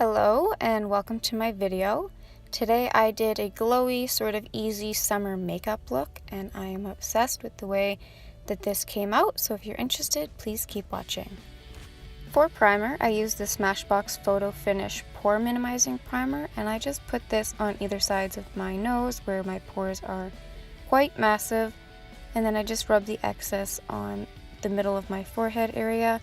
Hello and welcome to my video. Today I did a glowy, sort of easy summer makeup look, and I am obsessed with the way that this came out, so if you're interested, please keep watching. For primer, I used the Smashbox Photo Finish Pore Minimizing Primer, and I just put this on either sides of my nose where my pores are quite massive, and then I just rubbed the excess on the middle of my forehead area.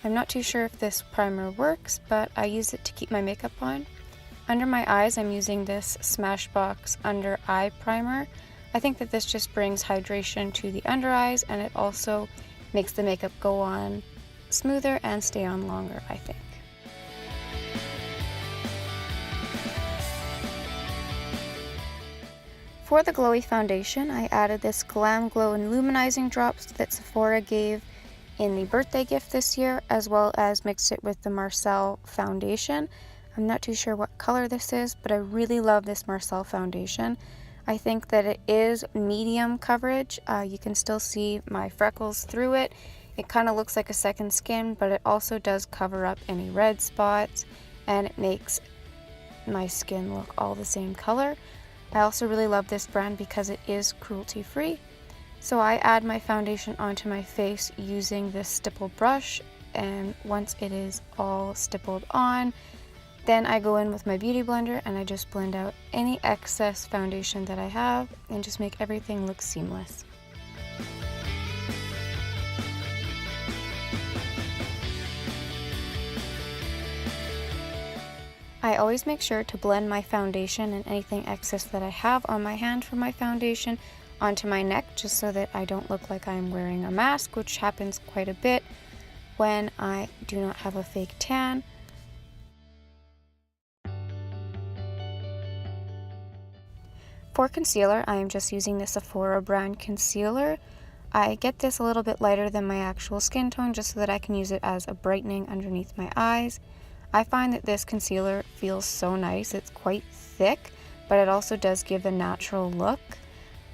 I'm not too sure if this primer works, but I use it to keep my makeup on. Under my eyes, I'm using this Smashbox Undereye Primer. I think that this just brings hydration to the under eyes, and it also makes the makeup go on smoother and stay on longer, I think. For the glowy foundation, I added this Glam Glow Illumizing drops that Sephora gave in the birthday gift this year, as well as mixed it with the Marcel foundation. I'm not too sure what color this is, but I really love this Marcel foundation. I think that it is medium coverage. You can still see my freckles through it. It kind of looks like a second skin, but it also does cover up any red spots, and it makes my skin look all the same color. I also really love this brand because it is cruelty free. So I add my foundation onto my face using this stipple brush, and once it is all stippled on, then I go in with my beauty blender and I just blend out any excess foundation that I have and just make everything look seamless. I always make sure to blend my foundation and anything excess that I have on my hand for my foundation onto my neck, just so that I don't look like I'm wearing a mask, which happens quite a bit when I do not have a fake tan. For concealer, I am just using the Sephora brand concealer. I get this a little bit lighter than my actual skin tone just so that I can use it as a brightening underneath my eyes. I find that this concealer feels so nice. It's quite thick, but it also does give a natural look.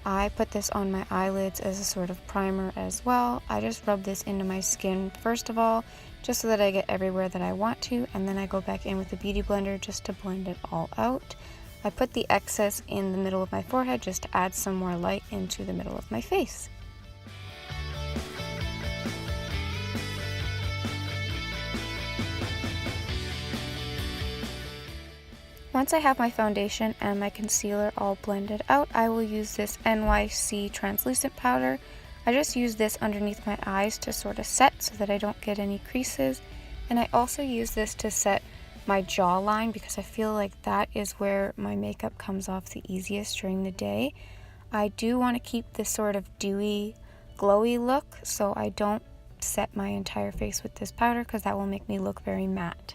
I put this on my eyelids as a sort of primer as well. I just rub this into my skin first of all, just so that I get everywhere that I want to, and then I go back in with the beauty blender just to blend it all out. I put the excess in the middle of my forehead just to add some more light into the middle of my face. Once I have my foundation and my concealer all blended out, I will use this NYC translucent powder. I just use this underneath my eyes to sort of set so that I don't get any creases. And I also use this to set my jawline because I feel like that is where my makeup comes off the easiest during the day. I do want to keep this sort of dewy, glowy look, so I don't set my entire face with this powder because that will make me look very matte.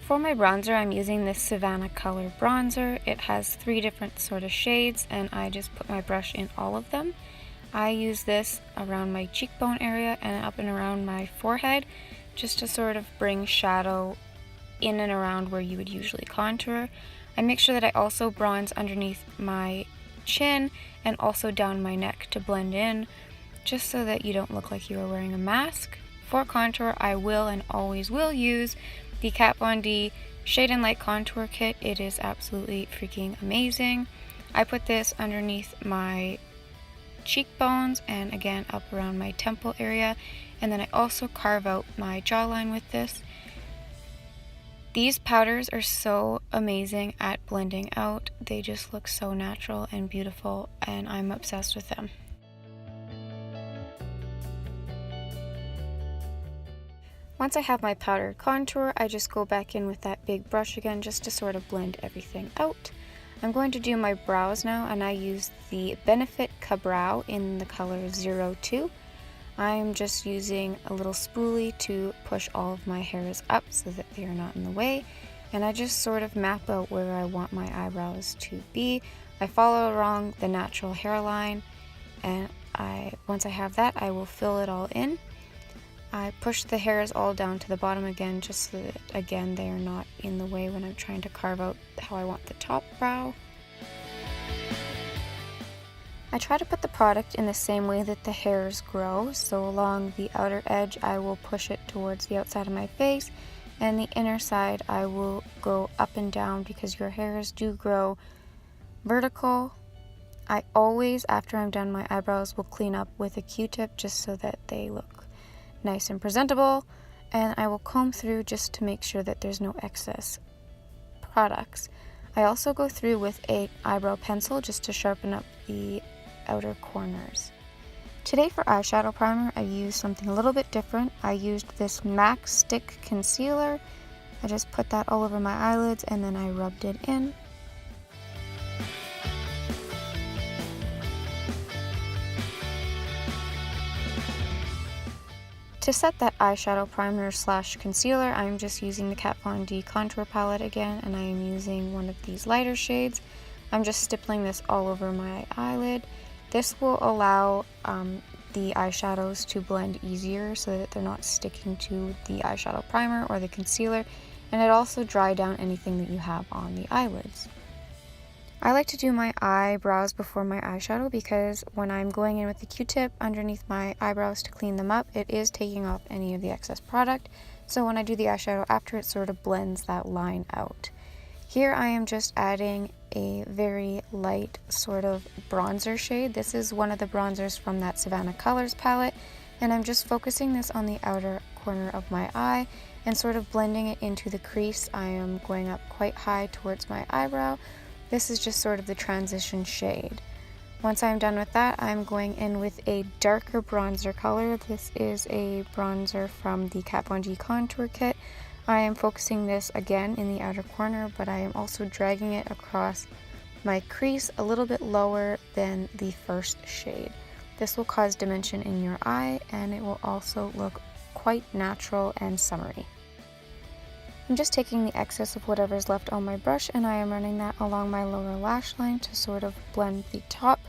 For my bronzer, I'm using this Savannah color bronzer. It has 3 different sort of shades, and I just put my brush in all of them. I use this around my cheekbone area and up and around my forehead just to sort of bring shadow in and around where you would usually contour. I make sure that I also bronze underneath my chin and also down my neck to blend in, just so that you don't look like you are wearing a mask. For contour, I will and always will use the Kat Von D Shade and Light Contour Kit. It is absolutely freaking amazing. I put this underneath my cheekbones and again up around my temple area, and then I also carve out my jawline with this. These powders are so amazing at blending out. They just look so natural and beautiful, and I'm obsessed with them. Once I have my powdered contour, I just go back in with that big brush again just to sort of blend everything out. I'm going to do my brows now, and I use the Benefit Ka-Brow in the color 02. I'm just using a little spoolie to push all of my hairs up so that they are not in the way, and I just sort of map out where I want my eyebrows to be. I follow along the natural hairline, and once I have that, I will fill it all in. I push the hairs all down to the bottom again, just so that, again, they are not in the way when I'm trying to carve out how I want the top brow. I try to put the product in the same way that the hairs grow, so along the outer edge I will push it towards the outside of my face, and the inner side I will go up and down because your hairs do grow vertical. I always, after I'm done my eyebrows, will clean up with a Q-tip just so that they look nice and presentable, and I will comb through just to make sure that there's no excess products. I also go through with an eyebrow pencil just to sharpen up the outer corners. Today for eyeshadow primer, I used something a little bit different. I used this MAC Stick Concealer. I just put that all over my eyelids and then I rubbed it in. To set that eyeshadow primer / concealer, I'm just using the Kat Von D contour palette again, and I am using one of these lighter shades. I'm just stippling this all over my eyelid. This will allow the eyeshadows to blend easier so that they're not sticking to the eyeshadow primer or the concealer, and it also dry down anything that you have on the eyelids. I like to do my eyebrows before my eyeshadow because when I'm going in with the Q-tip underneath my eyebrows to clean them up, it is taking off any of the excess product. So when I do the eyeshadow after, it sort of blends that line out. Here I am just adding a very light sort of bronzer shade. This is one of the bronzers from that Savannah Colors palette, and I'm just focusing this on the outer corner of my eye and sort of blending it into the crease. I am going up quite high towards my eyebrow. This is just sort of the transition shade. Once I'm done with that, I'm going in with a darker bronzer color. This is a bronzer from the Kat Von D contour kit. I am focusing this again in the outer corner, but I am also dragging it across my crease a little bit lower than the first shade. This will cause dimension in your eye, and it will also look quite natural and summery. I'm just taking the excess of whatever's left on my brush, and I am running that along my lower lash line to sort of blend the top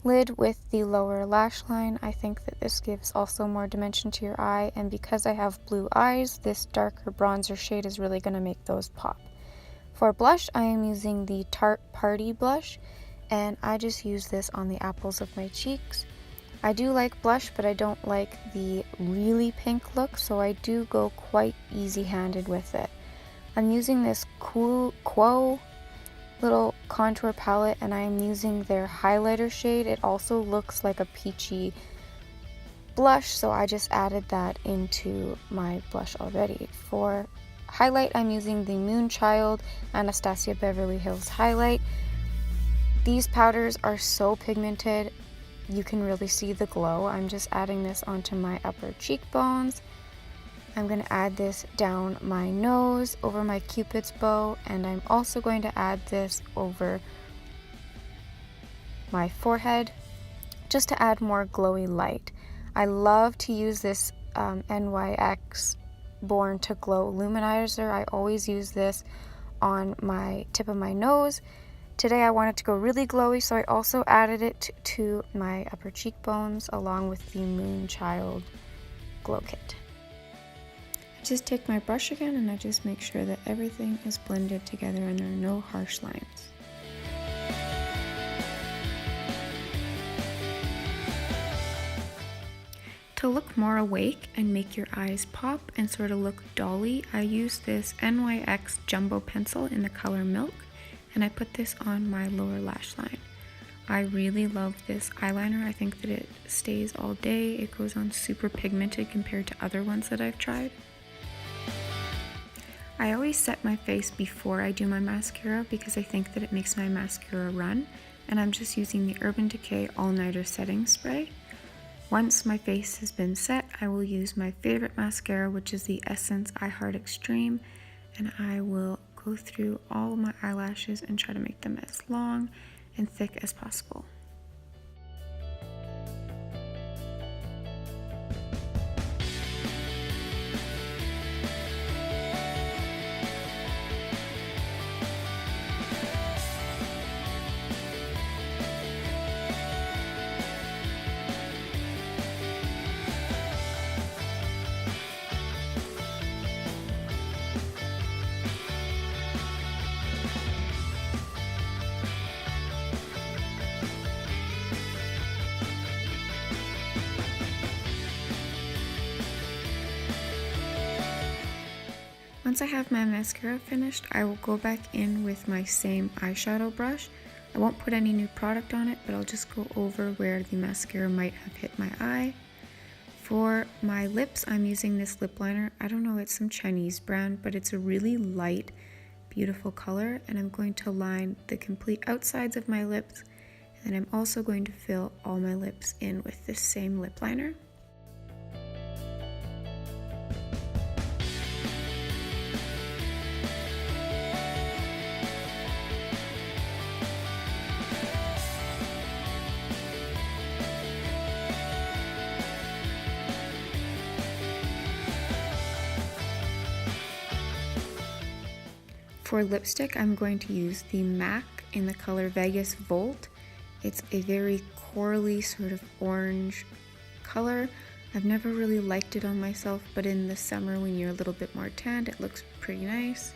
lid with the lower lash line. I think that this gives also more dimension to your eye, and because I have blue eyes, this darker bronzer shade is really going to make those pop. For blush, I am using the Tarte Party Blush, and I just use this on the apples of my cheeks. I do like blush, but I don't like the really pink look, so I do go quite easy-handed with it. I'm using this Quo little contour palette, and I am using their highlighter shade. It also looks like a peachy blush, so I just added that into my blush already. For highlight, I'm using the Moonchild Anastasia Beverly Hills highlight. These powders are so pigmented, you can really see the glow. I'm just adding this onto my upper cheekbones. I'm going to add this down my nose, over my cupid's bow, and I'm also going to add this over my forehead just to add more glowy light. I love to use this NYX Born to Glow Illuminizer. I always use this on my tip of my nose. Today I wanted to go really glowy, so I also added it to my upper cheekbones along with the Moonchild Glow Kit. I just take my brush again and I just make sure that everything is blended together and there are no harsh lines. To look more awake and make your eyes pop and sort of look dolly, I use this NYX Jumbo Pencil in the color Milk, and I put this on my lower lash line. I really love this eyeliner. I think that it stays all day. It goes on super pigmented compared to other ones that I've tried. I always set my face before I do my mascara because I think that it makes my mascara run, and I'm just using the Urban Decay All Nighter Setting Spray. Once my face has been set, I will use my favorite mascara, which is the Essence I Heart Extreme, and I will go through all of my eyelashes and try to make them as long and thick as possible. Once I have my mascara finished, I will go back in with my same eyeshadow brush. I won't put any new product on it, but I'll just go over where the mascara might have hit my eye. For my lips, I'm using this lip liner. I don't know, it's some Chinese brand, but it's a really light, beautiful color, and I'm going to line the complete outsides of my lips, and then I'm also going to fill all my lips in with this same lip liner. For lipstick, I'm going to use the MAC in the color Vegas Volt. It's a very corally sort of orange color. I've never really liked it on myself, but in the summer when you're a little bit more tanned, it looks pretty nice.